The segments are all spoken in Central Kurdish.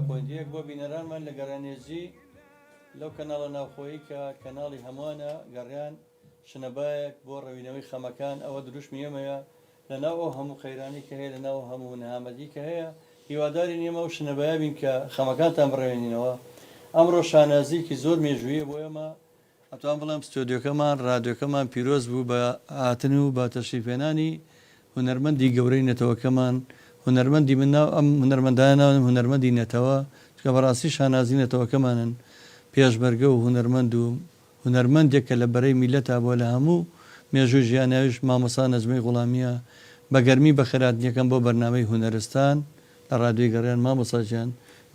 بۆندیەک بۆ بینەرانمان لە گەڕانێزی لەو کەناڵە ناوخۆیی کە کەناڵی هەمووانە گەڕیان شنەبایەک بۆ ڕەوینەوەی خەمەکان ئەوە دروشمی ئێمەیە لەناو ئەو هەموو خەیرانی کە هەیە لەناو هەموو نەهامەتی کە هەیە هیواداری ئێمە و شنەبایە بین کە خەمەکانتان بڕێنینەوە. ئەمڕۆ شانازیکی زۆر مێژوویە بۆ ئێمە ئەتوان بڵام ستۆدیۆکەمان ڕادیۆکەمان پیرۆز بوو بە هاتن و بە تەشریفێنانی هونەرمەندی گەورەی نەتەوەکەمان هونەرمەندی من ناو ئەم هونەرمەندانەوە هونەرمەندی نێتەوە کە بەڕاستی شانازی نێتەوەکەمانن پێشبەرگە و هونەرمەند و هونەرمەندێک کە لە بەرەی میلەتا بۆ لە هەموو مێژوو ژیانەویش مامۆستا نەجمەی غوڵامیە بە گەرمی بە خەراتنیەکەم بۆ بەرنامەی هونەرستان لە ڕادیۆی گەڕیان مامۆستاجیان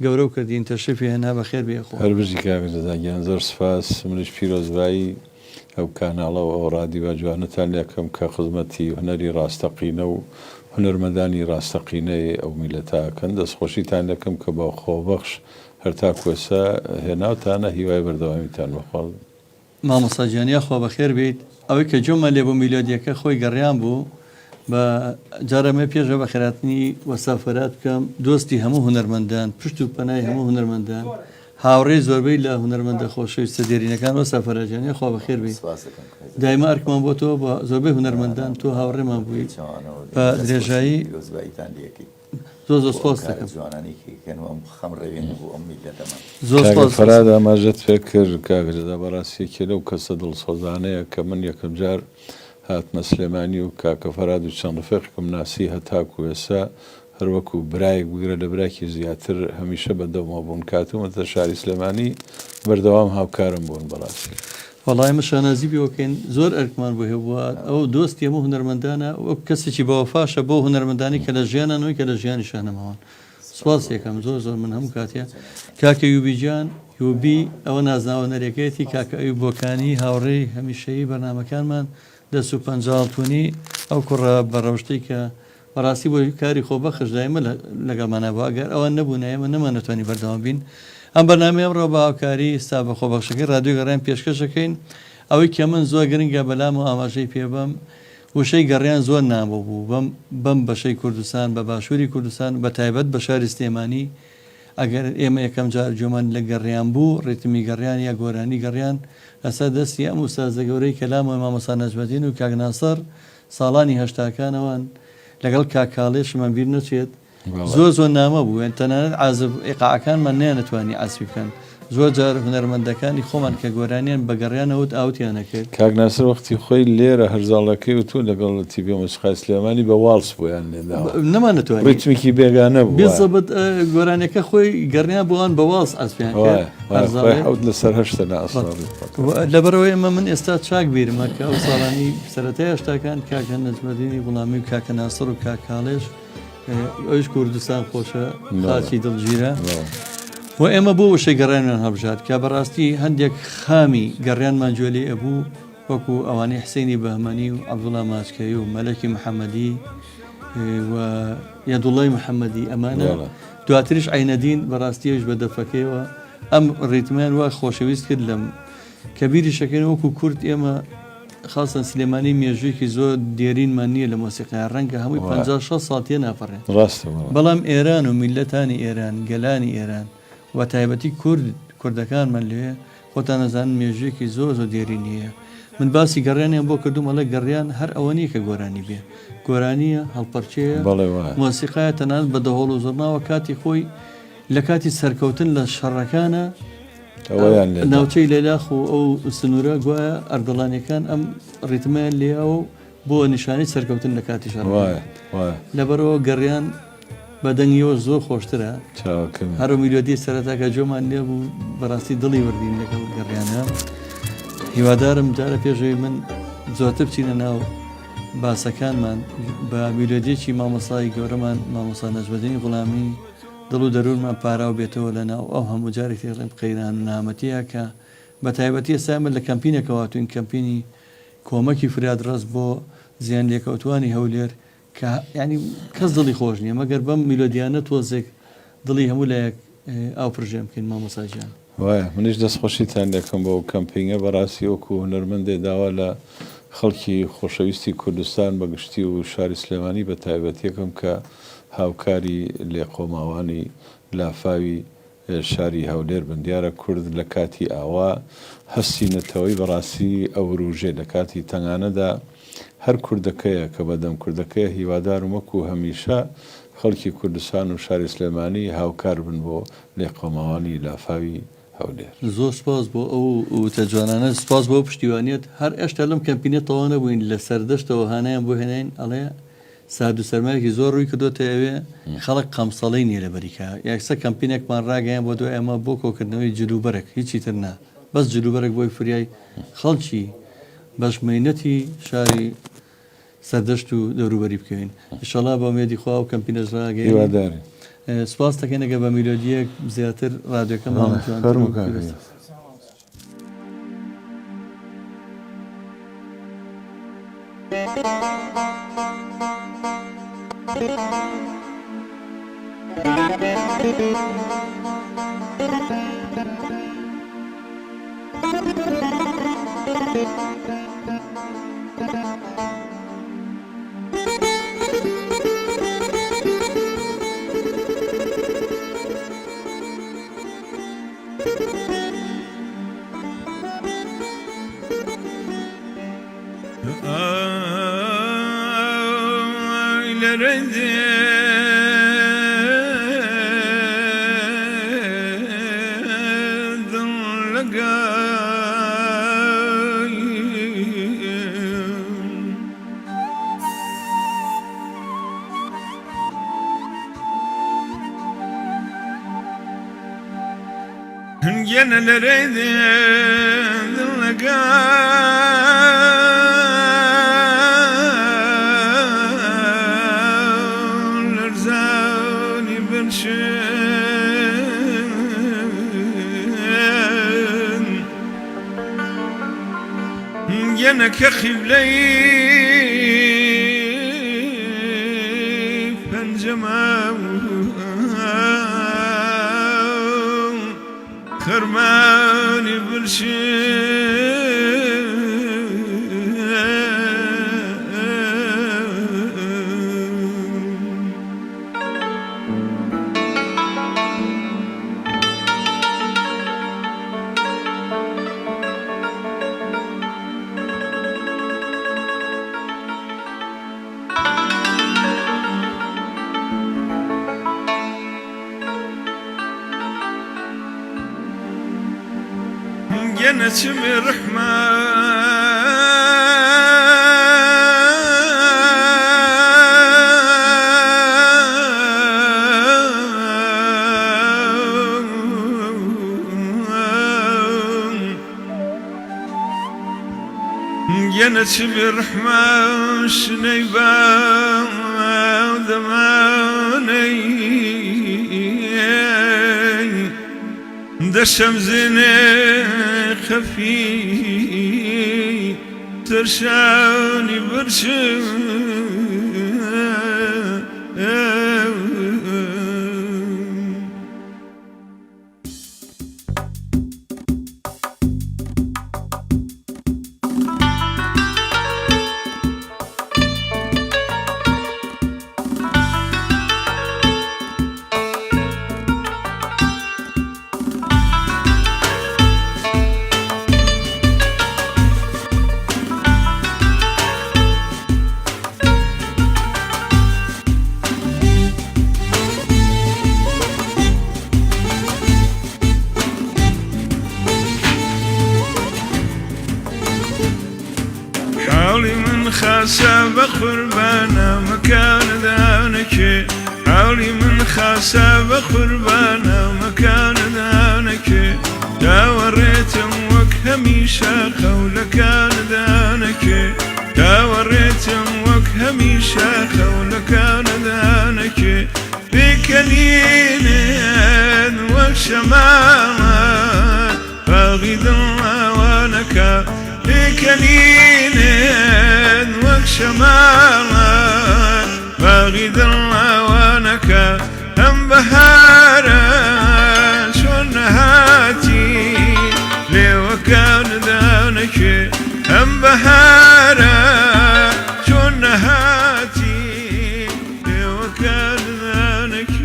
گەورە و کردین تەشریفی هێنا بەخێر بێخۆ هەربژی کاگەزاگیان زۆر سپاس منش پیرۆزبایی ئەو کاناڵەوە ئەو ڕادیۆ جوانتان لێکەم کە خزمەتی هونەری ڕاستەقینە و هونەرمەندانی ڕاستەقینەی ئەو میلەتاکەن دەستخۆشیتان دەکەم کە بە خۆبەخش هەرتا کوێسە هێناوتانە هیوای بەردەوامیتان بەخواڵ مامۆستاجیانیا خۆ بەخێر بێت ئەوەی کە جۆمە لێ بۆ میلۆدیەکە خۆی گەڕیان بوو بە جارەمە پێشە بە خێراتنی وەسافرات بکەم دۆستی هەموو هونەرمەندان پشت و پەنای هەموو هونەرمەندان هاوڕێی زۆربەی لە هونەرمەندە خۆشەویستە دێرینەکان وە سەفەرجانیا خۆ بەخێر بێت دایما ئەرکمان بۆ تۆ بە زۆربەی هونەرمەندان تۆ هاوڕێمان بووی بە درێژایی زۆر سپاس دەکەم زۆر فەراد ئاماژەت پێ کرد کاگردا بەڕاستیەکێ لەو کەسە دڵسۆزانەیە کە من یەکەم جار هاتمە سلێمانی و کاکە فەراد و چەند ڕفێقم ناسی هەتاکو ئێستا هەروەکو برایەک بگرە لە براکی زیاتر هەمیشە بەدەوما بوون کاتومەتە شاری سلێمانی بەردەوام هاوکارم بوون بەڕاستی وەڵای مەشانازی بۆکەین زۆر ئەرکمان بۆ هێبووە ئەو دۆستی هەموو هونەرمەندانە وەک کەسێکی بەوەفاشە بۆ هونەرمەندانی کە لە ژیانانەوەی کە لە ژیانیشانەمەوە سوپاس یەکەم زۆر زۆر من هەموو کاتێ کاکە یوبیجان یوبی ئەوە نازناوە نەرێکەتی کاکە ئەوی بۆکانی هاوڕێی هەمیشەیی بەرنامەکانمان دەست و پەنجاڵتونی ئەو کوڕە بەڕەوشتەی کە بەڕاستی بۆ کاری خۆبەخش دایمە لەگەڵمانە بواگەر ئەوە نەبوو ئێمە نەمانەتوانی بەردەوام بین ئەم بەرنامەی ئەمڕۆ بە هاوکاری ستا بە خۆبەخشەکەی ڕادیۆ گەڕیان پێشکەشەکەین ئەوەی کە من زۆر گرنگە بەلام و ئاماژەی پێبم وشەی گەڕیان زۆر نامۆ بوو بەم بەشەی کوردستان بە باشووری کوردستان بە تایبەت بە شاری سلێمانی ئەگەر ئێمە یەکەم جار جۆمان لە گەڕیان بوو ڕێتمی گەڕیان یا گۆرانی گەڕیان لەسەر دەستی ئەم ئوستازە گەورەی کەلامەوەی مامۆستا نەجمەدین و کاک ناسەر ساڵانی هەشتاکانەوەن لەگەڵ کاکاڵێشمان بیر نەچێت زۆر نامە بوو تەنانەت عازب ئێقاعەکانمان نەیانەتوانی عاسبی بکەن زۆر جار هونەرمەندەکانی خۆمان کە گۆرانیان بە گەڕیانەوت ئاوتیان نەکرد کاک ناسر وەختی خۆی لێرە هەرزاڵەکەی و تو لەگەڵ تیبی مۆسیقای سلێمانی بە واڵس بۆیان لێدا نەمانەتوانی ڕیتمێکی بێگانە بوو بێزەبەت گۆرانەکە خۆی گەڕیان بۆوان بە واڵس ئەسپیان حوت لەسەر هەشتە لەبەرەوەی ئەمە من ئێستا چاک بیرمە کە ئەو ساڵانی سەرەتای هەشتاکان کاکە نەجمەدینی وڵامی و کاکە ناسر و کاکاڵێش ئەوش کوردستان خۆشە خاچی دڵگیرە و ئێمە بۆ وشەی گەڕیانمان هەبژات کە بەڕاستی هەندێک خامی گەڕیانمان جوێلی ئەبوو وەکو ئەوانەی حسینی بەهمەنی و عەبدوڵڵا ماچکەی و مەلەکی محەممەدی و یەدوڵڵای محەممەدی ئەمانە دواتریش عینەدین بەڕاستیەوەش بە دەفەکەیەوە ئەم ڕیتمان وا خۆشەویست کرد لەم کەبیری شەکەین وەکو کورد ئێمە خاصن سلێمانی مێژوویەکی زۆر دێرینمان نییە لە مۆسیقای ڕەنگە هەمووی 56 ساڵتیە ناپەڕێن بەڵام ئێران و میلەتانی ئێران گەلانی ئێران و تایبەتی کوردەکانمان لێ خۆتان نەزانن مێژوویەکی زۆر دێرین نیە من باسی گەڕیانیان بۆ کردوم ئەڵێ گەڕیان هەر ئەوە نیە کە گۆرانی بێ گۆرانیە هەڵپەرچەیە مۆسیقایە تەنانەت بە دەهۆڵ و زۆرناوە کاتی خۆی لە کاتی سەرکەوتن لە شەڕەکانە ناوچەی لەلاخ و ئەو سنوورە گوایە ئەردەڵانیەکان ئەم ڕیتمەیان لێەوە بۆ نیشانی سەرکەوتن لە کاتی شەڕ لەبەرەوە گەڕیان بەدەنگیەوە زۆر خۆشترە هەرو میلۆدی سەرەتاکە جۆمان لێ بوو بەڕاستی دڵی وەردین لەگەڵ گەڕیانە هیوادارم جارە پێشەوەی من زۆرتر بچینە ناو باسەکانمان بە میلۆدیەکی مامۆستای گەورەمان مامۆستا نەجمەدینی غوڵامی دڵ و دەروونمان پاراو بێتەوە لەناو ئەو هەموو جارێکی ڕێم قەیران و نامەتیە کە بە تایبەتی ئێستا لە کەمپینێکەوەتوین کەمپینی کۆمەکی فراد ڕست بۆ زیان لێکەوتوانی هەولێر کە ینی کەس دڵی خۆش نییە مەگەر بەم میلۆدیانە تۆزێک دڵی هەموو لایەک ئاو پرژێم بکەین مامۆساجیان وایە منیش دەستخۆشیتان دەکەم بۆ کەمپینگە بەڕاستی وەکو هونەرمەندێ داوا لە خەڵکی خۆشەویستی کوردستان بەگشتی و شاری سلێمانی بە تایبەتیەکەم کە هاوکاری لێقۆماوانی لافاوی شاری هەولێر بن دیارە کورد لە کاتی ئاوا هەستینەتەوەی بەڕاستی ئەو ڕوژێ لە کاتی تەنگانەدا هەر کوردەکەیە کە بەدەم کوردەکەی هیوادارم وەکو هەمیشە خەڵکی کوردستان و شاری سلێمانی هاوکار بن بۆ لێقۆماوانی لافاوی هەولێر. زۆر سپاس بۆ ئەو وتە جوانانە، سپاس بۆ پشتیوانیت. هەر ئێشتا لەم کەمپینێت تەواو نەبووین لە سەردەشتەوە هانایان بۆ هێنین ئەڵێ سارد و سەرمایەکی زۆر ڕووی کردوتە ئەوێ خەڵک قەمسەڵەی نییە لە بەریکە یەکسە کەمپینێکمان ڕاگەیان بۆ دو ئێمە بۆ کۆکردنەوەی جلوبەرێک هیچی تر نا بەس جلوبەرێک بۆی فریای خەڵکی بەشمەینەتی شاری سەردەشت و دەوروبەری بکەین. ئینشەڵا بە ئومێدی خوا و کەمپینەش ڕاگەین. هیوادارین. سپاس دەکەینەگە بە میلۆدیەک زیاتر ڕادیۆکەمان جوان. ينك خبلي فانجمع خرماني جنة بالرحمن شنيبا ودماني دشم زيني خفي ترشاني برشم خاسة بقربانا مكان ذانك حولي من خاسة بقربانا مكان ذانك داوريتم وك هميشا خول كان ذانك داوريتم وك هميشا خول كان ذانك بكلين وشمال باغد وانك بكلين وكشمال باغد وانك هم بهارا شون هاتي لي وكان ذانك هم بهارا شون هاتي لي وكان ذانك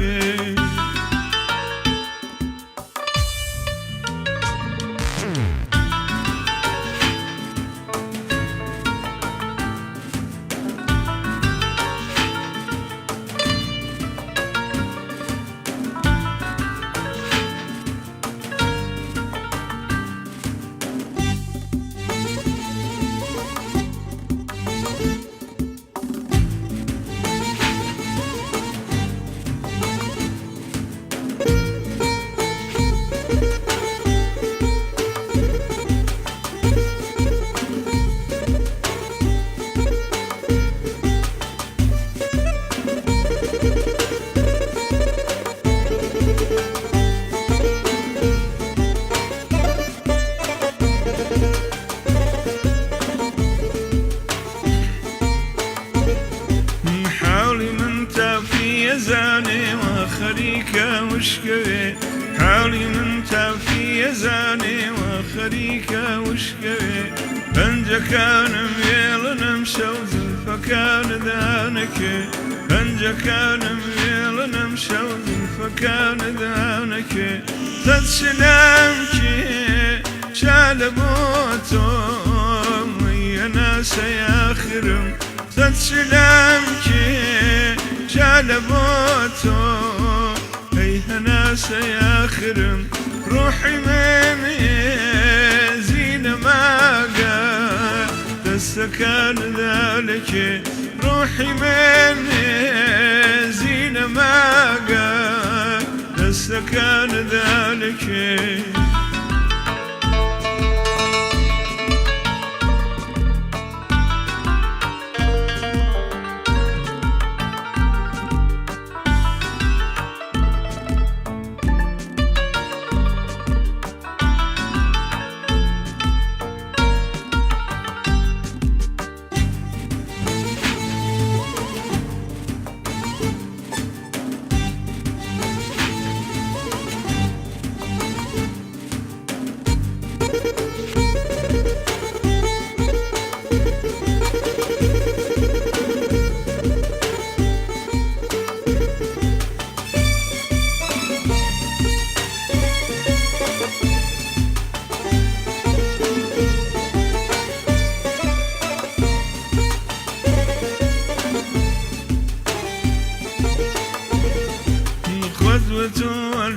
خەریکە وشکەوێ پەنجەکانم وێڵنم شەو زولفەکانەدانەکێ پەنجەکانم وێڵنم شەو زولفەکانەدانەکێ زەد شلام کێ شالە بۆ تۆ ناسە یاخرم زەد شلام کێ شالە بۆ تۆ ئەی هەناسە یاخرم ڕوحی من زینە ماگە دەستەکاندا لەکێ ڕوحی من زینە ماگە دەستەکاندا لەکێ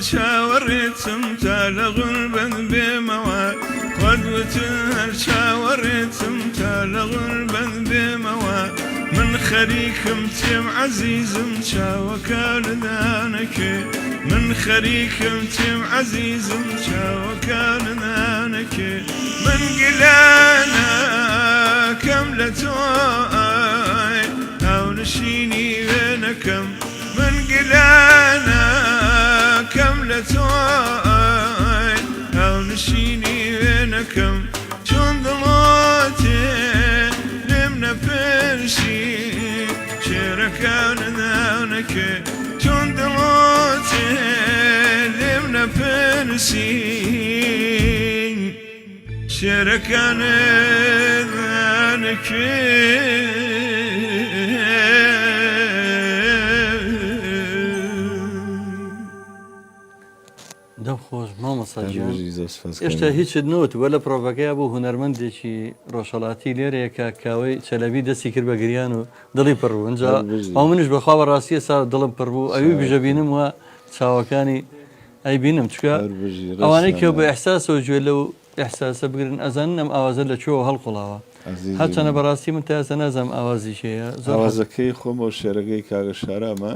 شاوريتم تالا غربا بموال قدوة شاوريتم تالا غربا بموال من خريكم تيم عزيزم شاوكان دانك من خريكم تيم عزيزم شاوكان دانك من قلانا كملتوي او نشيني بينكم من قلانا كملتوي او نشيني بينكم شون ضلوتي لمنا فرشي شركان دانك شون ضلوتي لمنا فرشي شركان دانك دەمخۆش مامەساجیان ئێشتا هیچت نوت وە لە پرۆڤەکەی بۆ هونەرمەندێکی ڕۆژهەڵاتی لێرەیە کاوەی چەلەبی دەستی کرد بە گریان و دڵی پڕبوو ئەنجا ئەو منش بەخوا بەڕاستیە سا دڵم پڕبوو ئەوی بژەبینم وە چاوەکانی ئەی بینم چکە ئەوانەی کە بە ئەحساسەوە گوێ لەو ئەحساسە بگرن ئەزانن ئەم ئاوازە لە کوێوە هەڵقوڵاوە هەرچەنە بەڕاستی من تاسە نازانم ئاوازی شەیە ئاوازەکەی خۆمە و شێرەکەی کاگە شارامە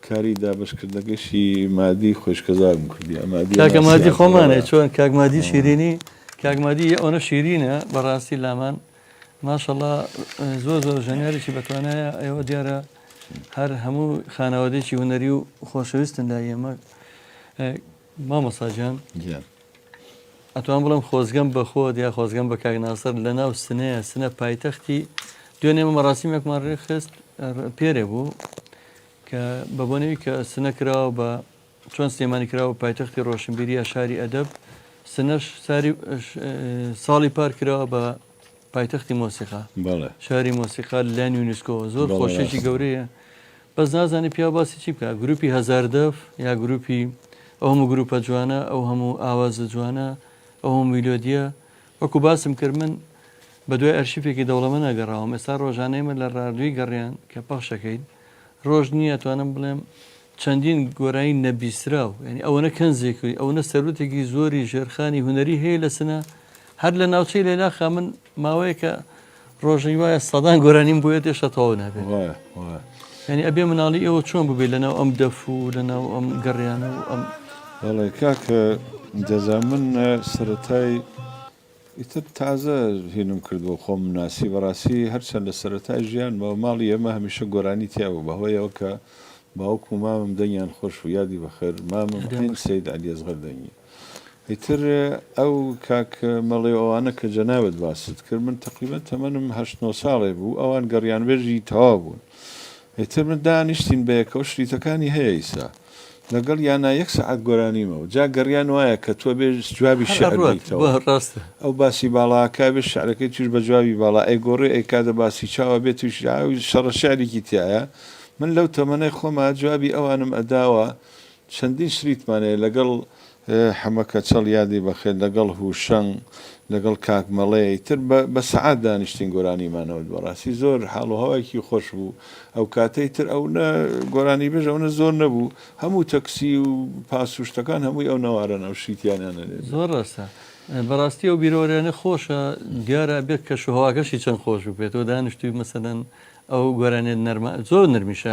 کاری دابشکردنەکەشی مادی خۆشکەزارم کردی کاکەمادی خۆمانێ چۆن کاکمادی شیرینی کاکمادی ئەوە شیرینە بەڕاستی لامان ماشەڵڵا زۆر زۆر ژەنیارێکی بەتوانایە ئێوە دیارە هەر هەموو خانەوادێکی هوەری و خۆشەویستن لا ئێمە مامەساجان ئەتوان بڵم خۆزگەم بە خۆت یا خۆزگەم بە کاکناسەر لە ناو سنەیە سنە پایتەختی دوێنێمە مەراسیمێکمان ڕێخست پێرێ بوو کە بە بۆنەوەی کە سنە کراوە بە چۆن سلێمانی کراوە پایتەختی ڕۆشنبیریە شاری ئەدەب سنەش ساڵی پار کراوە بە پایتەختی مۆسیقا شاری مۆسیقا لەلایەن یونسکۆ زۆر خۆشێکی گەورەیە بەس نازانی پیا باسی چی بکە گروپی هەزاردەف یا گروپی ئەو هەموو گروپە جوانە ئەو هەموو ئاوازە جوانە ئەو هەموو میلۆدیە وەکو باسم کرد من بە دوای ئەرشیفێکی دەوڵەمە نەگەڕاوم ئێستا ڕۆژانەیمە لە ڕادوی گەڕیان کە پەخشەکەین ڕۆژ نییە توانم بڵێم چەندین گۆرایی نەبیستراو ینی ئەوەنە کەنزێکی ئەوەنە سەرروتێکی زۆری ژێرخانی هوەری هەیە لە سنە هەر لە ناوچەی لێلاخا من ماوەیە کە ڕۆژەی وایە سەدان گۆرانیم بۆیە تێشە تەواو نابێت ینی ئەبێ مناڵی ئێوە چۆن ببێ لەناو ئەم دەف و لەناو ئەم گەڕیانە و ئەم بەڵێ کاکە دەزان من سەرەتای ئیتر تازە هێنم کردووە خۆم ناسی بەڕاستی هەرچەند لە سەرەتای ژیان بە ماڵی ئێمە هەمیشە گۆرانی تیاوە بەهۆیەوە کە باوکو مامم دەنگیان خۆش و یادی بەخێر مامم هێن سەید عەلیەزغەر دەنگی ئیتر ئەو کاک مەڵێ ئەوانە کە جەنابەت باست کرد من تەقریبەن تەمەنم 8 ساڵێ بوو ئەوان گەڕیانبێژی تەواو بوون ئیتر من دانیشتین بە یەکەوە شریتەکانی هەیە ئیسا لەگەڵ یانە 1 سەعات گۆرانیمەوە جا گەڕیان وایە کە تۆ بێ جوابی شعر بیتەوە ڕاستە ئەو باسی باڵاکە بێ شعرەکەی توش بە جوابی باڵا ئەیگۆڕێ ئەیکاتە باسی چاوە بێت توش شەڕە شعرێکی تایە من لەو تەمەنەی خۆمە جوابی ئەوانم ئەداوە چەندین شریتمانەیە لەگەڵ حەمەکە چەڵ یادی بەخێر لەگەڵ هوشەنگ لەگەڵ کاکمەڵەیە تر بە سەعات دانیشتین گۆرانیمانەوە بەڕاستی زۆر حاڵ و هەوایکی خۆش بوو ئەو کاتەی تر ئەو گۆرانی بێژ ئەوە زۆر نەبوو هەموو تەکسی و پاسوشتەکان هەمووی ئەو نەوارن ئەو شیتیانیانە زۆر ڕاستە بەڕاستی ئەو بیرۆریانە خۆشە دیارە بێت کە شوهواکەشی چەند خۆش بێتەوە دانیشتوی مەسەدەن ئەو گۆرانێت نەرمە زۆر نرمیشە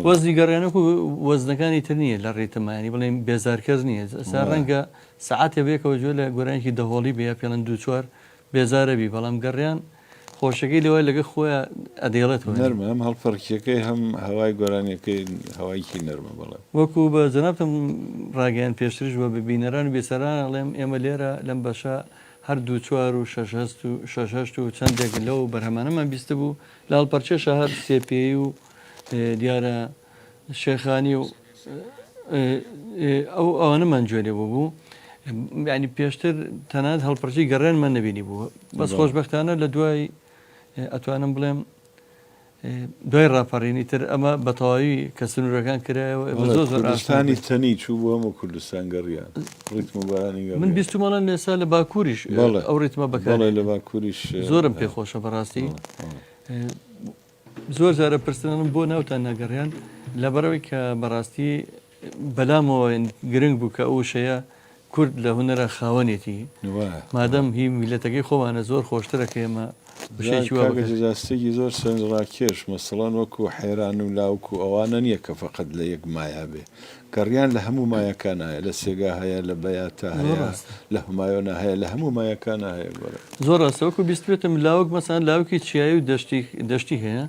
وەزنی گەڕیانە و وەزنەکانی تر نییە لە ڕێتەمانی بڵێن بێزارکەس نییە سا ڕەنگە سەعاتێ بێکەوە جوێ لە گۆرانێکی دەهۆڵی بێ پێڵەن 2-4 بێزارەبی بەڵام گەڕیان خۆشەکەی لەوای لەگە خۆیان ئەدێڵێتەوە نەرمە ئەم هەڵفەرکیەکەی هەم هەوای گۆرانیەکەی هەوایکی نەرمە بەڵێ وەکو بە جەنابتم ڕاگەیان پێشترش بە ببینەران و بێسەران ئەڵێم ئێمە لێرە لەم بەشە هەر 2-4 و 6 و چەندێک لەو بەرهەمانەمان بیستە بوو لە هەڵپەرچێشە هەر سێپێی و دیارە شێخانی و ئەو ئەوانەمان گوێ بوو ینی پێشتر تەنانەت هەڵپەرچی گەڕێنمان نەبینی بوو بەس خۆشبەختانە لە دوای ئەتوانم بڵێم دوای ڕاپەڕینی تر ئەمە بە تەواوی کە سنوورەکان کرایەوە زۆر کوردستانی تەنی چوو بۆ هەموو کوردستان گەڕیان ڕیتم و بارانی من 20 ماڵان لێسا لە باکووریش ئەو ڕیتمە بەکار لە باکووریش زۆرم پێخۆشە بەڕاستی زۆر جارە پرسنم بۆ ناوتان نەگەڕیان لەبەرەوەی کە بەڕاستی بەلامەوە گرنگ بوو کە ئەو شەیە کورد لە هونەرە خاوەنێتی مادەم هی میلەتەکەی خۆمانە زۆر خۆشترەکە ئێمە جاستێکی زۆر سنجڕاکێش مەسەڵەن وەکو حێران و لاوک و ئەوانە نییە کە فقط لە یەک مایا بێ گەڕیان لە هەموو مایەکان هەیە لە سێگا هەیە لە بەیاتە هەیە لە هەمایۆنە هەیە لە هەموو مایەکان هەیە زۆر ڕاستەوەکو بیستێتم لاوک مەسان لاوکی چیایی و دەشتی هەیە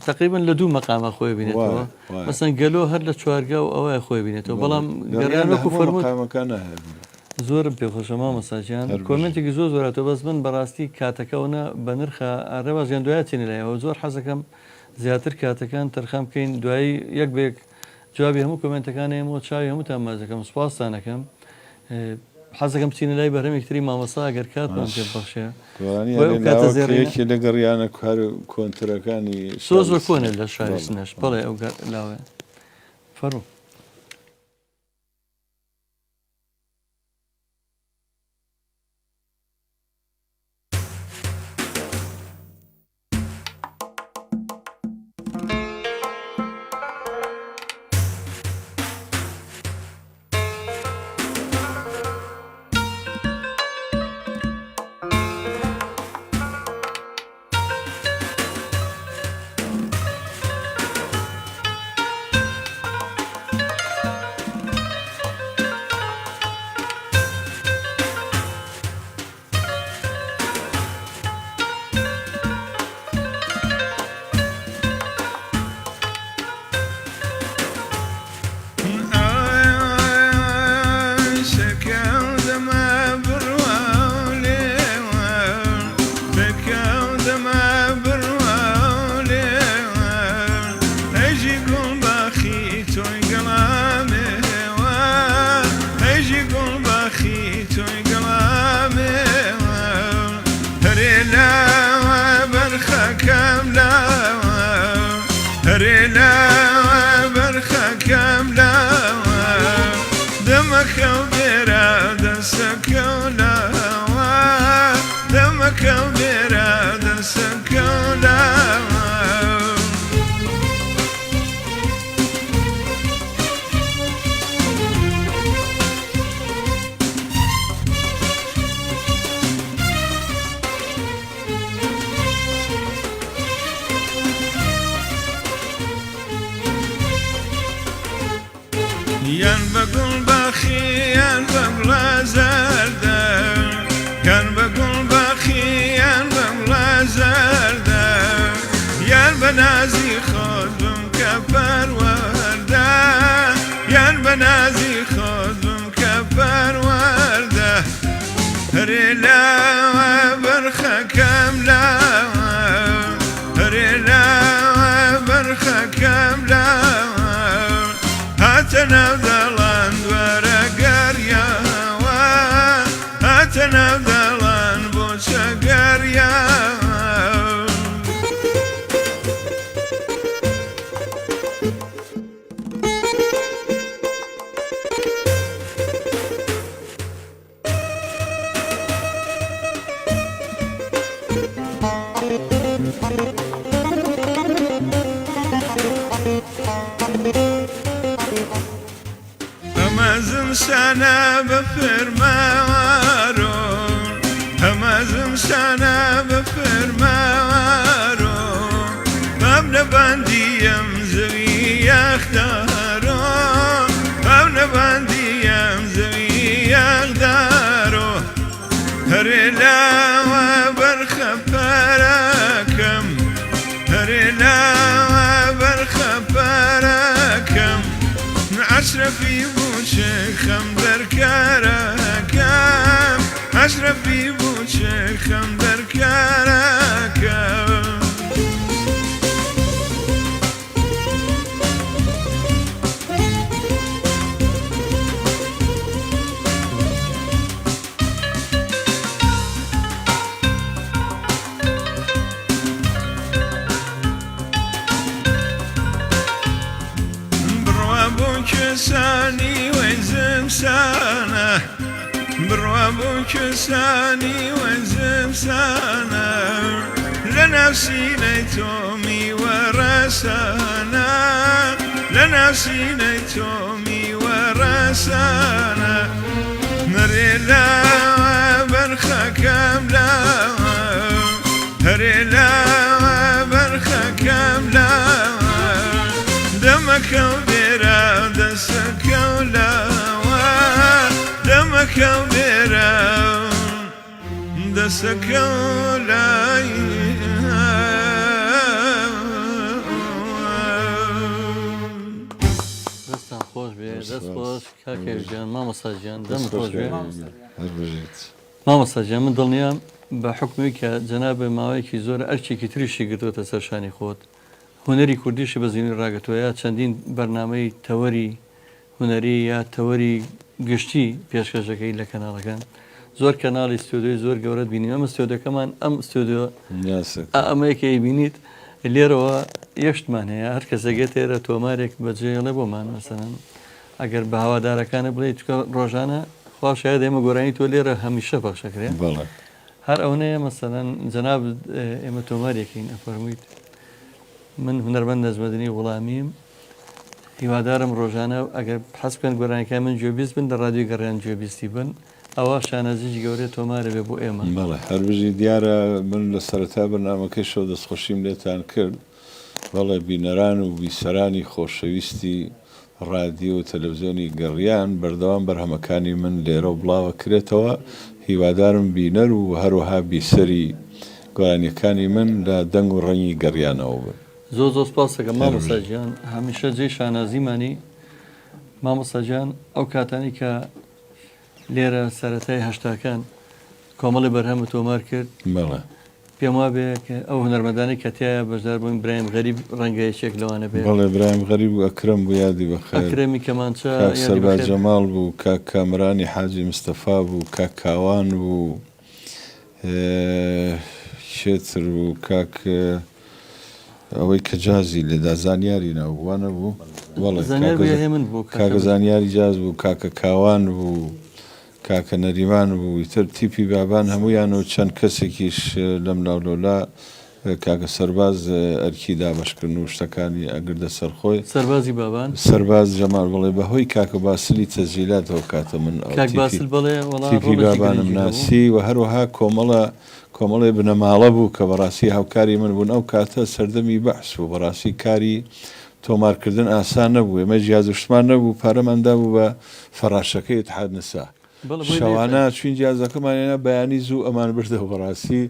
تقریبن لە دوو مەقامە خۆی بینێتەوە مەسەن گەلۆ هەر لە چوارگا و ئەوەیە خۆی بینێتەوە بەڵام گەڕیان وەکو فەرمووتەکانە هەیە زۆرم پێخۆشەما مەساجیان کۆمنتێکی زۆر زۆراتەوە بەس من بەڕاستی کاتەکەونە بە نرخە ڕێوازیان دوای چێنی لایەوە زۆر حەزەکەم زیاتر کاتەکان تەرخام بکەین دوایی یەک بێک جوابی هەموو کۆمنتەکانەیەمەوە چاوی هەمووتان مازەکەم سوپاسانەکەم حەزەکەم بچینە لای بەرهەمێکتری مامەسا ئەگەر کاتمان پێ بەخشێ یەکی لە گەڕیانە کار کۆنترەکانی زۆر کۆنە لە شاری سنەش بەڵێ ئەو لاوێ فەرموو یان بەگوڵ باخی یان بەگوڵە زەردە یان بەگوڵ باخی یان بەگوڵە زەردە یان بە نازی خۆت بم کە پەروەردە یان بە نازی خۆت بم کە پەروەردە هەرێ لاوە بەرخەکەم لاوە هەرێ لاوە بەرخەکەم لاوە هاتە ناو بفرمارون همازم سنة بفرمارون بابنا بانديم زوي يختارون بابنا بانديم زوي يختارون هرلا وبرخبركم هرلا وبرخبركم أشرفي بوشخم دركركم أشرفي بوشخم دركركم كساني وزم سانة بروابك ساني وزم سانة لنفسي نيتومي ورسانا لنفسي نيتومي ورسانا مريلا وبرخكم لا هريلا وبرخكم لا دمك وبرا دسك ولا دمك وبرا دسك ولا دەستان خۆش بێ دەست خۆش کاکێژیان مامۆستاجیان دەم خۆش بێ مامۆستاجیان من دڵنیام بە حکمی کە جەنابێ ماوەیەکی زۆر ئەرچێکی تریشی گرتووەتە سەر شانی خۆت هونەری کوردیشی بە زیینی ڕاگەتووە یا چەندین بەرنامەی تەوەری هونەری یا تەوەری گشتی پێشکەشەکەی لە کەناڵەکان زۆر کەناڵی ستودیۆی زۆر گەورە بینیم ئەمە ستودیۆکەمان ئەم ستودیۆ ئەمەیەکەی بینیت لێرەوە یەشتمان هەیە هەر کەسەگەت تێرە تۆمارێک بەجێڵێ بۆمان مەسەن ئەگەر بە هەوادارەکانە بڵێ چکە ڕۆژانە خوا شاید ئێمە گۆرانی تۆ لێرە هەمیشە بەخشەکرێ هەر ئەوەیە مەسەن جەناب ئێمە تۆمارێکین ئەفەرموویت من هونەرمەند نەجمەدنی وڵامیم هیوادارم ڕۆژانە ئەگەر حەز بکەن گۆرانەکان من گوێبیست بن لە ڕادیۆ گەڕیان گوێبیستی بن ئەوە شانازیی گەورەی تۆمارە بێ بۆ ئێمە بەڵێ هەربژی دیارە من لە سەرەتا بەرنامەکەی شەو دەستخۆشیم لێتان کرد بەڵێ بینەران و بیسەرانی خۆشەویستی ڕادیۆ و تەلەڤیزیۆنی گەڕیان بەردەوام بەرهەمەکانی من لێرە و بڵاوە کرێتەوە هیوادارم بینەر و هەروەها بیسەری گۆرانیەکانی من لە دەنگ و ڕەنگی گەڕیانەوە بن زۆر زۆر سپاسەکە مامۆستاجیان هەمیشە جێی شانازیمانی مامۆستاجیان ئەو کاتانی کە لێرە سەرەتای هەشتاکان کۆمەڵی بەرهەمە تۆمار کرد پێم وا بێ کە ئەو هونەرمەندانی کەتیایە بەشدار بووین برایم غەریب ڕەنگەیەکێک لەوانە بێ بەڵێ برایم غەریب و ئەکرەم بوو یادی بەخێر ئەکرەمی کەمانچە کاک سەرباز جەماڵ بوو کاک کامرانی حاجی مستەفا بوو کاک کاوان بوو شێتر بوو کاک ئەوەی کە جازی لێدا زانیاری ناووانە بوو کاکە زانیاری جاز بوو کاکە کاوان بوو کاکە نەریمان بوو ئیتر تیپی بابان هەموویانەوە چەند کەسێکیش لەم ناولۆلا کاکە سەرباز ئەرکی دابەشکردن و شتەکانی ئەگردە سەرخۆی سەربازی بابان سەرباز جەمال بڵێ بەهۆی کاکە باسلی تەزیلاتەوە کاتە من تیپی بابانم ناسی و هەروەها کۆمەڵێ بنەماڵە بوو کە بەڕاستی هاوکاری من بوون ئەو کاتە سەردەمی بەحس و بەڕاستی کاری تۆمارکردن ئاسان نەبوو ئێمە جیازشتمان نەبوو پارەماندا بوو بە فەراشەکەی اتحاد نسا شەوانە چوین جیازەکەمانێنە بەیانی زوو ئەمان بردەوە بەڕاستی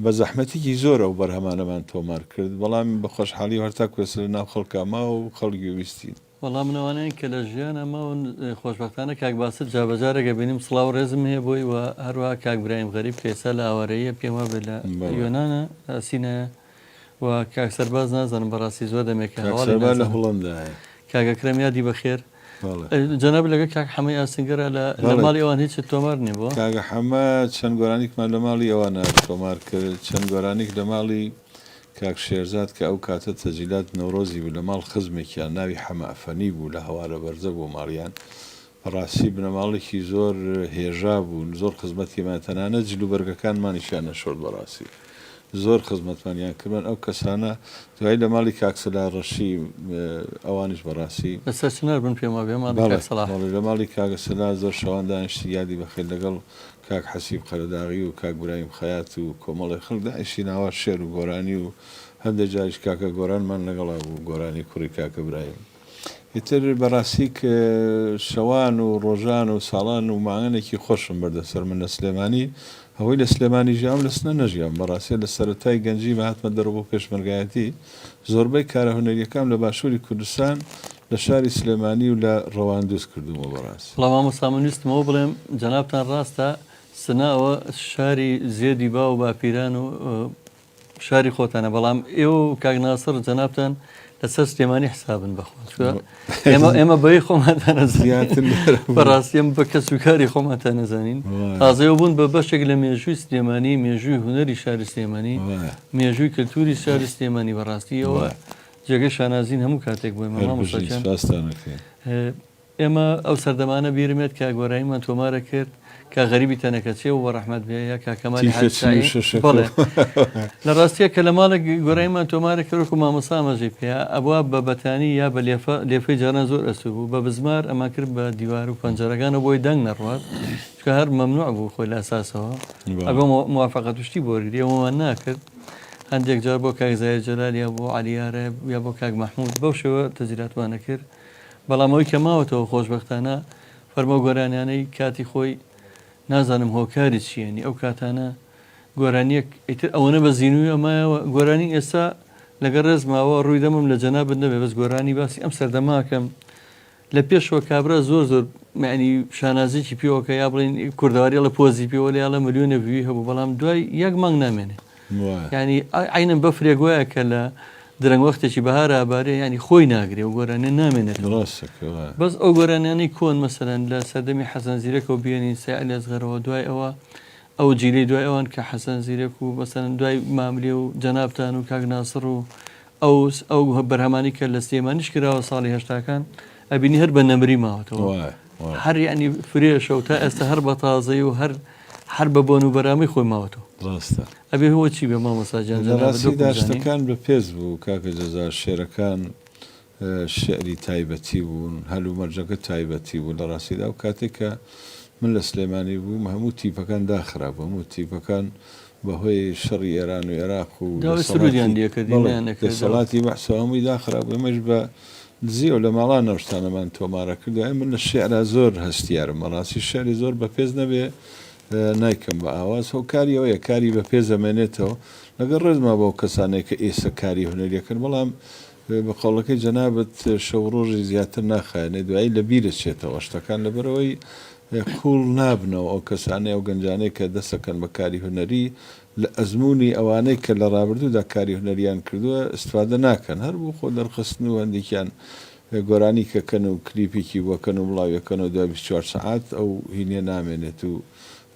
بە زەحمەتێکی زۆر ئەو بەرهەمانەمان تۆمار کرد بەڵام بە خۆشحاڵی هەرتا کوێسە لە ناو خەڵکاما و خەڵکی ویستین وەڵام منەوانەیە کە لە ژیان ئەماون خۆشبەختانە کاک باسط جابەجارێکە بینیم سڵاو ڕێزم هەیە بۆی و هەروەها کاک برایم غەریب کێسا لە ئاوارەیە پێم وا بێ لە یۆنانە ئاسینەیە و کاک سەرباز نازانم بەڕاستی زۆر دەمێکە لە هوڵندایە کاگەکرەم یادی بەخێر جەناب لەگە کاک حەمەی ئاسنگەرە لە ماڵی ئەوان هیچ تۆمار نیە بۆ کاگە حەمە چەند گۆرانێکمان لە ماڵی ئەوانە تۆمار کرد چەند گۆرانێک لە ماڵی کاک شێرزاد کە ئەو کاتە تەجیلات نەورۆزی بوو لە ماڵ خزمێکیان ناوی حەمەفەنی بوو لە هەوارە بەرزە بۆ ماڵیان بەڕاستی بنەماڵێکی زۆر هێژا بوون زۆر خزمەتیمان تەنانەت جلوبەرگەکانمانیشیانە شۆرد بەڕاستی زۆر خزمەتمانیان کردن ئەو کەسانە دوای لە ماڵی کاکسەلا ڕەشی ئەوانش بەڕاستی بەسەر چنار بن پێم وابێ لە ماڵی کاگەسەلا زۆر شەوان دانیشتی یادی بەخێر لەگەڵ کاک حەسیب قەرەداغی و کاک برایم خەیات و کۆمەڵی خەڵک داعیشی ناوە شێر و گۆرانی و هەندێک جاریش کاکە گۆرانمان لەگەڵا بوو گۆرانی کوڕی کاکە برایم ئیتر بەڕاستی کە شەوان و ڕۆژان و ساڵان و ماهانێکی خۆشم بەردەسەر من لە سلێمانی هەوەی لە سلێمانی ژیام لە سنە نەژیام بەڕاستی لە سەرەتای گەنجی هاتمە دەرەوە بۆ پێشمەرگایەتی زۆربەی کارە هونەریەکان لە باشووری کوردستان لە شاری سلێمانی و لە ڕەواندووس کردومە بەڕاستی. بەڵام مامۆستا ویستمەوە بڵێم جەنابتان ڕاستە سناوە شاری زێدی با و باپیران و شاری خۆتانە بەڵام ئێوە و کاک ناسر جەنابتان لەسەر سلێمانی حسابن بەخۆ ئێمە بەی خۆمانتان نەزانین بەڕاستی ئێمە بە کەسوکاری خۆمانتان نەزانین تازەوە بوون بە بەشێک لە مێژووی سلێمانی مێژووی هونەری شاری سلێمانی مێژووی کلتوری شاری سلێمانی بەڕاستی ئەوە جێگەی شانازین هەموو کاتێک بووی مامۆستاکان ئێمە ئەو سەردەمانە بیرمێت کە گۆراییمان تۆمارە کرد کە غەریبی تەنەکەچێ و ڕەحمەت بێ یا کاکەمالی حەسایی بەڵێ لە ڕاستیە کە لە ماڵە گۆراییمان تۆمارە کرد و مامۆستا ئەمەژەی پێ ئەوە بە بەتانی یا بە لێفەی جاران زۆر ئەسوو بوو بە بزمار ئەما کرد بە دیوار و پەنجەرەکانە بۆی دەنگ نەڕوات چکە هەر مەمنوع بوو خۆی لە ئەساسەوە ئەبێ موافقەت توشتی بۆ گیری ئەوەمان ناکرد هەندێک جار بۆ کاک زایر جەلال یا بۆ عەلیارە یا بۆ کاک مەحموود بەو شێوە تەزیراتوانە کرد بەڵام ئەوەی کە ماوەتەوە خۆشبەختانە فەرمە گۆرانیانەی کاتی خۆی نازانم هۆکاری چیەنی ئەو کاتانە گۆرانیەک ئیتر ئەوەنە بە زیینوی ئەمایەوە گۆرانی ئێستا لەگەڵ ڕێزماوە ڕووی دەمم لە جەنابەت نەبێ بەس گۆرانی باسی ئەم سەردەماکەم لە پێشەوە کابرا زۆر زۆر معنی شانازێکی پێوەکە یا بڵین کوردەواری لە پۆزی پێوە لە یاڵە ملیۆنە وی هەبوو بەڵام دوای یەک مانگ نامێنێ ینی عینەن بەفرێک وایە کە لە درەنگ وەختێکی بەهار ئابارێ ینی خۆی ناگرێ و گۆرانە نامێنێت بەس ئەو گۆرانیانەی کۆن مەسەرەن لە سەردەمی حەسەن زیرەکەەوە بێنین سعی لەزغەرەوە دوای ئەوە ئەو جیلەی دوای ئەوان کە حەسەن زیرەک و بەسەرەن دوای ماملێ و جەنابتان و کاک ناسر و ئەو بەرهەمانی کە لە سلێمانیش کراوە ساڵی هەشتاکان ئەبینی هەر بە نەمری ماوەتەوە هەر ینی فرێشە و تا ئێستا هەر بە تازەی و هەر بە بۆن و بەرامی خۆی ماوەتەوە ڕاستە ئەبێ هەوە چی بێ مامۆستاجان ڕاستی داشتەکان بە پێز بوو کاکە جەزار شێرەکان شعری تایبەتی بوون هەلو مەرجەکە تایبەتی بوو لە ڕاستیدا و کاتێککە من لە سلێمانی بووم هەموو تیپەکان داخراب هەموو تیپەکان بەهۆی شەڕی ئێران و عێراق و دەسەڵاتی بەحسەوەمی داخراب ئەمەش بە دزیەوە لە ماڵان نەشتانەمان تۆمارە کردو من لە شێعرا زۆر هەستیارم بەڕاستی شعری زۆر بە پێز نەبێ نایکەم بە ئاواز هۆکاری ئەوەیە کاری بە پێ زەمێنێتەوە لەگەڵ ڕێزما بۆ کەسانێک کە ئێستا کاری هونەریەکەن بەڵام بە قەڵەکەی جەنابەت شەو ڕۆژی زیاتر ناخایێنێ دوایی لە بیرە چێتەوە شتەکان لەبەرەوەی کوڵ نابنەوە ئەو کەسانەی ئەو گەنجانەی کە دەستەکەن بە کاری هونەری لە ئەزمموی ئەوانەی کە لە ڕابردوودا کاری هونەریان کردووە استفادە ناکەن هەر بوو خۆ دەرخستن و هەندێکیان گۆرانی کەکەن و کلیپێکی وەکەن و بڵاویەکەن و 24 سعات ئەو هینێ نامێنێت و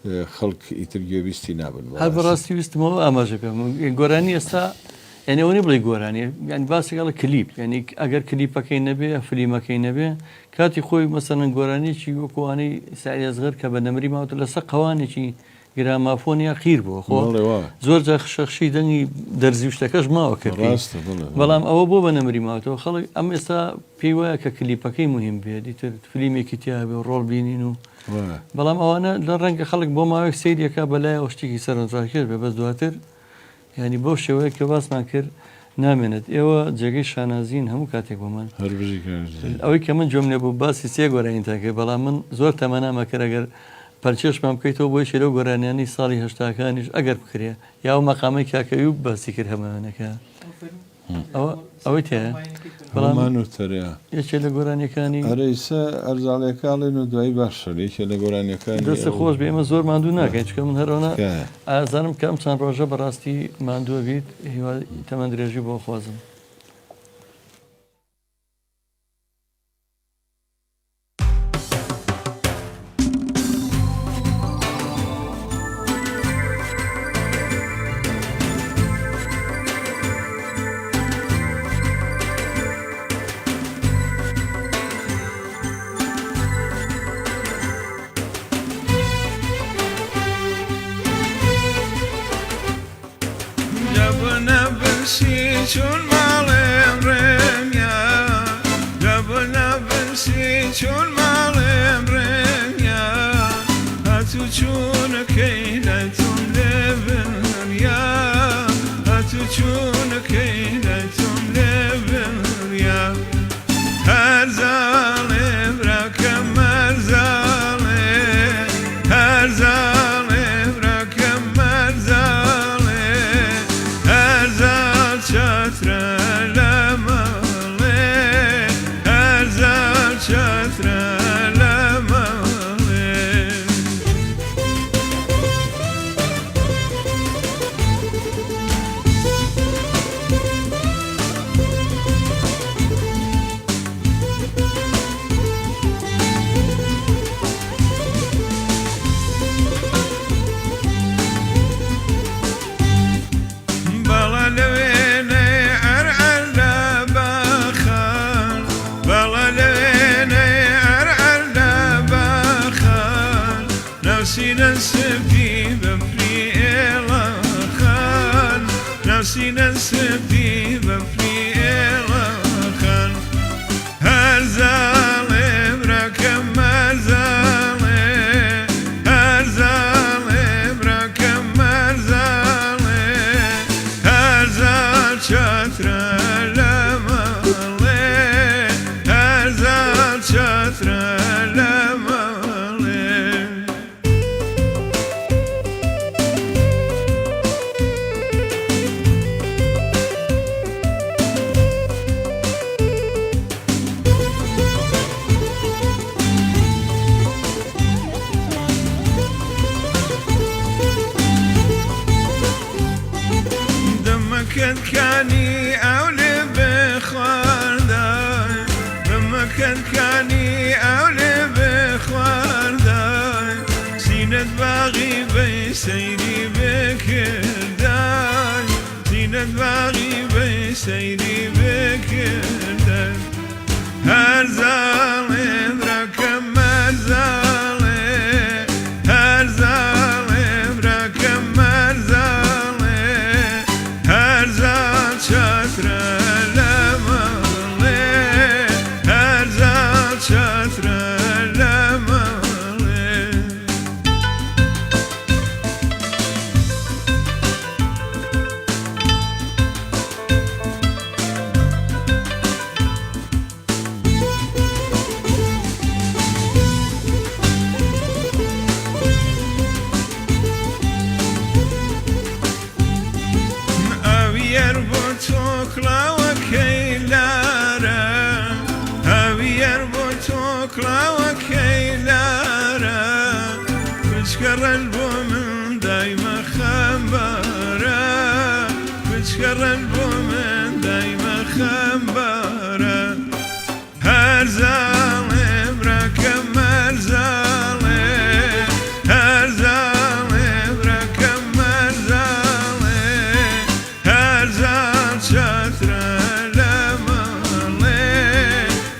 خەڵک ئیتر گوێویستی نابن هەر بەڕاستی ویستمەوە ئاماژە پێم گۆرانی ئێستا یعنی ئەوەی بڵێ گۆرانی ینی باسێکڵە کلیپ ینی ئەگەر کلیپەکەی نەبێ فلیمەکەی نەبێ کاتی خۆی مەسەرەن گۆرانێکی وەکوانەی سعی ئەزغەر کە بە نەمری ماوەتە لەسەر قەوانێکی گرامافۆنیا قیر بووە خۆ زۆر جا شەخشی دەنگی دەرزی شتەکەش ماوە کردی بەڵام ئەوە بۆ بە نەمری ماوەتەوە خەڵک ئەم ئێستا پێی وایە کە کلیپەکەی مهم بێت دیتر فلیمێکی تیاابێ و ڕۆڵ بینین و بەڵام ئەوانە لە ڕەنگە خەڵک بۆ ماوەیەک سیرەکە بەلای شتێکی سەرنجڕاکرد بێ بەس دواتر ینی بۆ شێوەیە کە باسمان کرد نامێنێت ئێوە جێگەی شانازین هەموو کاتێک بۆ من ئەوەی کە من جۆم نێبوو باسی سێ گۆرانی تاکە بەڵام من زۆر تەمەنامەکرد ئەگەر پەرچێشمان بکەیتەوە بۆی شێرە گۆرانیانی ساڵی هەشتاکانیش ئەگەر بکرێ یا و مەقامی کاکەوی و باسی کرد هەمانەکە ئەوەی تێ بەڵامانوتەریا یەکێ لە گۆرانیەکانی ئەرەیسە ئەرزاڵیەکانڵێن و دوایی باشە یەکێ لە گۆرانیەکان دەستە خۆش بێ ئێمە زۆر ماندوو ناکەین چکە من هەرۆنە ئازانم کەم چەند ڕۆژە بەڕاستی ماندووە بیت هیوای تەمەند درێژی بۆ خوازم برسی چون مالم رنیا لبنا برسی چون مالم رنیا هاتو چون کیلتون لبنیا هاتو چون کیلتون لبنیا هر زاله براکم هر زاله هر زاله براکم هر زاله هر زال چتره لماله هر زال چتره لماله نفسي نسبي بفري الخان هر زالي براكم هر زالي هر زالي براكم هر زالي هر زال شاترة لمالي هر زال شاترة لمالي كاني أولي بخوارداي لما كاني أولي بخوارداي زينة باغي بي سيدي بكرداي زينة باغي بي سيدي بكرداي هر زالي براكم هر زالي هر زالي براكم هر زالي هر زال شاترة لمالي هر زال شاترة لمالي توكلا وكيلارا هاوير بوتوكلا وكيلارا بشكر البو من دايما خمبارا بشكر البو من دايما خمبارا هر زالي براكم هر زالي هر زالي براكم هر زالي هر زال شاترة لمالي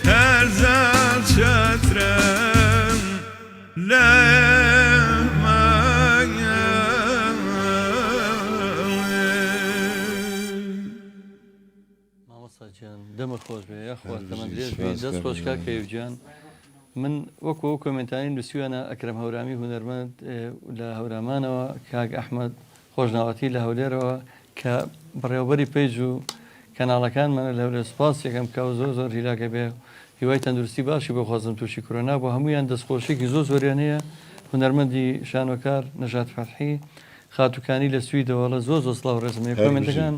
هر زال شاترة مامۆستا گیان دەمە خۆش بێ یاخوات تەمەند درێژ بێ دەست خۆشکا کەیوجان من وەکو ئەو کۆمنتانی نووسیوانە ئەکرەم هەورامی هونەرمەند لە هەورامانەوە کاک ئەحمەد خۆشناوەتی لە هەولێرەوە کە بڕێوەبەری پێیج و کەناڵەکانمانە لە هەولێر سپاس یەکەم کاو زۆر هیلاکە بێ هیوای تەندروستی باشی بۆ خوازم تووشی کۆرۆنا بۆ هەمویان دەستخۆشێکی زۆریان هەیە هونەرمەندی شانۆکار نەژات فەتحی خاتوکانی لە سویدەوەڵە زۆر سڵاو ڕێزمێ کۆمنتەکان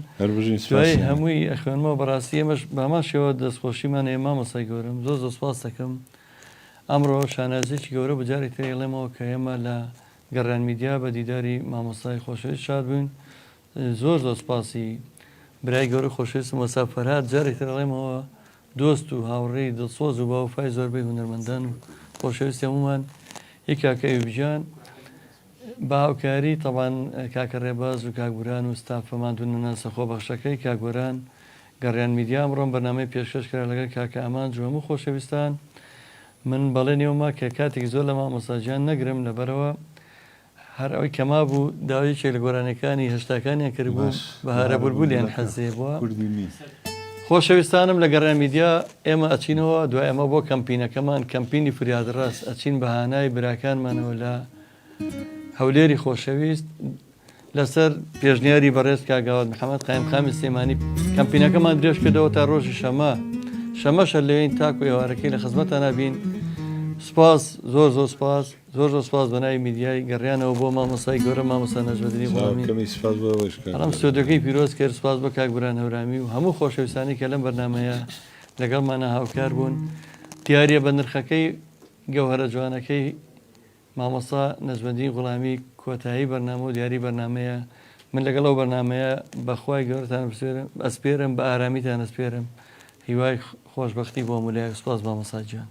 دوای هەمووی ئەخوێنمەوە بەڕاستی ئێمەش بەماشەوە دەستخۆشیمان هەیە مامۆستای گەورم زۆر سپاس دەکەم ئەمڕۆ شانازێکی گەورە بەجارێک تر ئێڵێمەوە کە ئێمە لە گەڕان میدیا بە دیداری مامۆستای خۆشەویست شاد بووین زۆر سپاسی برای گەورە خۆشەویست مۆسا فەرهاد جارێک تر ئەڵێمەوە دۆست و هاوڕێی دڵسۆز و باوفای زۆربەی هونەرمەندان و خۆشەویستی هەمومان هی کاکە ئەیوبجان بە هاوکاری تەڵان کاکە ڕێباز و کاکبوران و ستافەمان دوونە سەخۆ بەخشەکەی کاکبوران گەڕیان میدیا ئەمڕۆم بەرنامەی پێشکەشکرا لەگەڵ کاکە ئەمان جوهەموو خۆشەویستان من بەڵێ نێوما کە کاتێک زۆر لە مامۆستاجیان نەگرم لەبەرەوە هەر ئەوەی کەما بوو داوایەکێک لە گۆرانەکانی هێشتاکانیان کردبوو بەهارە بولبولیان حەزێ بووە. خۆشەویستانم لە گەڕان میدیا ئێمە ئەچینەوە دوای ئەمە بۆ کەمپینەکەمان کەمپینی فریادڕاست ئەچین بەهانای براکانمانەوە لە هەولێری خۆشەویست لەسەر پێشنیاری بەڕێز کاگاوات محەممەد قایمخامی سلێمانی کەمپینەکەمان درێژ کردەوە تا ڕۆژی شەمەشە لەوێن تاکو ئێوارەکەی لە خزمەتان نبین. سپاس زۆر سپاس زۆر سپاس بەناوی میدیای گەڕیانەوە بۆ مامۆسای گەورە مامۆستا نەجمەدینی غوڵامی ئەڵام سۆدەکەی پیرۆز کرد سپاس بە کاکبران هەورامی و هەموو خۆشەویستانی کە لەم بەرنمەیە لەگەڵمانە هاوکار بوون. دیارە بە نرخەکەی گەوهرە جوانەکەی مامۆستا نەجمەدینی غوڵامی کۆتایی بەرنامە و دیاری بەرنمەیە من لەگەڵ ئەو بەرنمەیە بەخوای گەورەتان ئەسپێرم بە ئارامیتان ئەسپێرم هیوای خۆشببختی بۆ مولای سپاس مامۆستا گیان.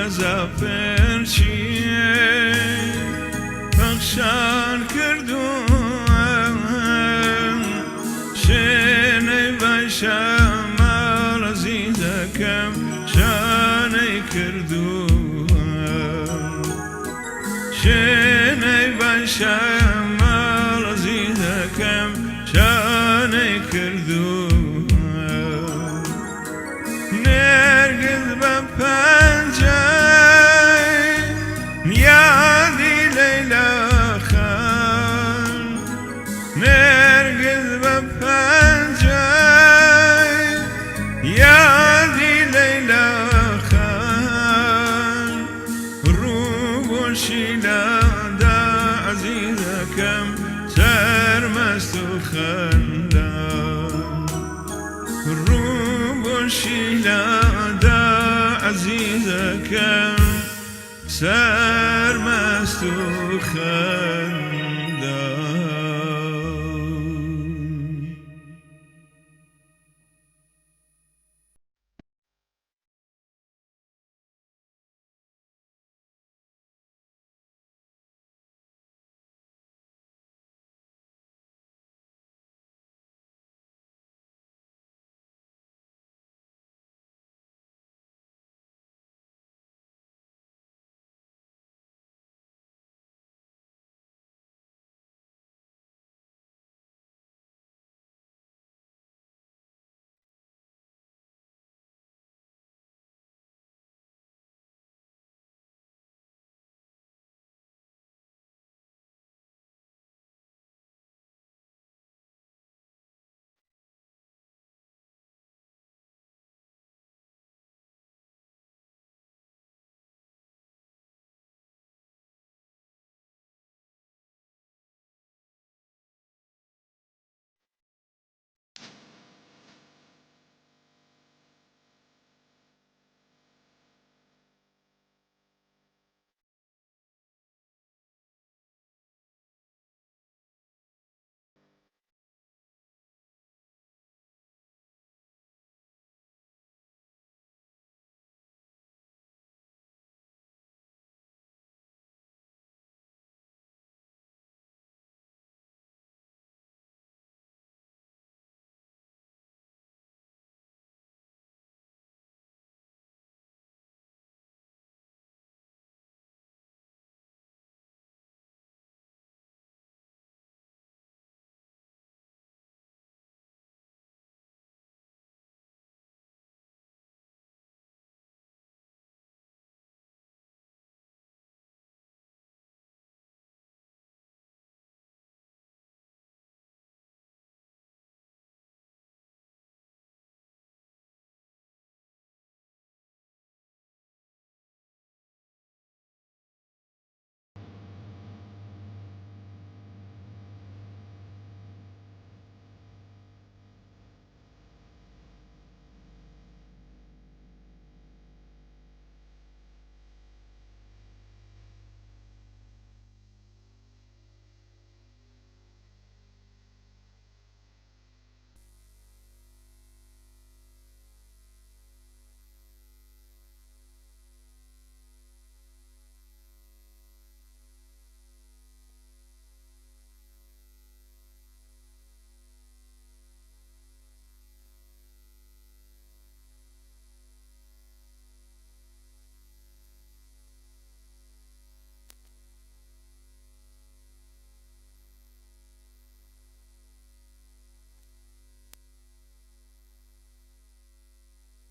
زفرچیه بخشان کردوم شنی باشم عزیزکم شانی کردوم شنی باشم عزیزکم شانی کردوم نرگز به پنجای یادی لیلا خان نرگز به پنجای یادی لیلا خان رو بوشیلا دا عزیزکم سرمست و خندان رو بوشیلا دا عزیزکم سرمست و خندان